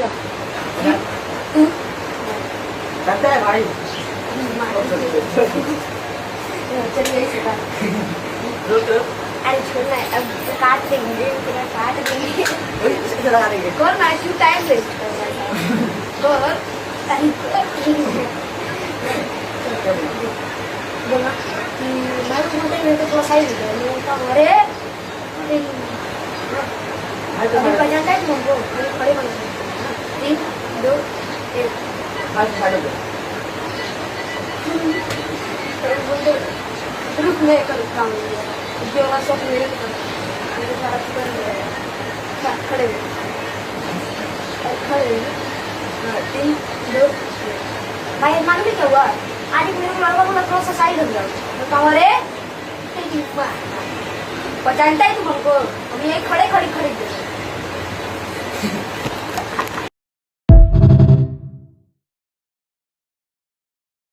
तू करता है भाई चलिए इसे रुक अरे छोड़ना है अब काट देंगे तेरा काट देंगे इससे लगा देंगे कौन ना क्यों टाइम वेस्ट कर रहा है कौन टाइम बोला कि मैं तुम्हारे मेरे को थोड़ा साइड दे मैंने कहा अरे अभी पहचानता है तुमको मेरे खड़े बन 3 2 1 आज छाड़ दो रुक मैं करता हूँ जो वाला सब मेरे को मेरे साथ कर खड़े खड़े 3 2 भाई मालूम है क्या हुआ आज मेरे को लड़का बोला थोड़ा सा साइड हो जाओ मैं कहा अरे पहचानता है तुम हमको हम यही खड़े खड़े खड़े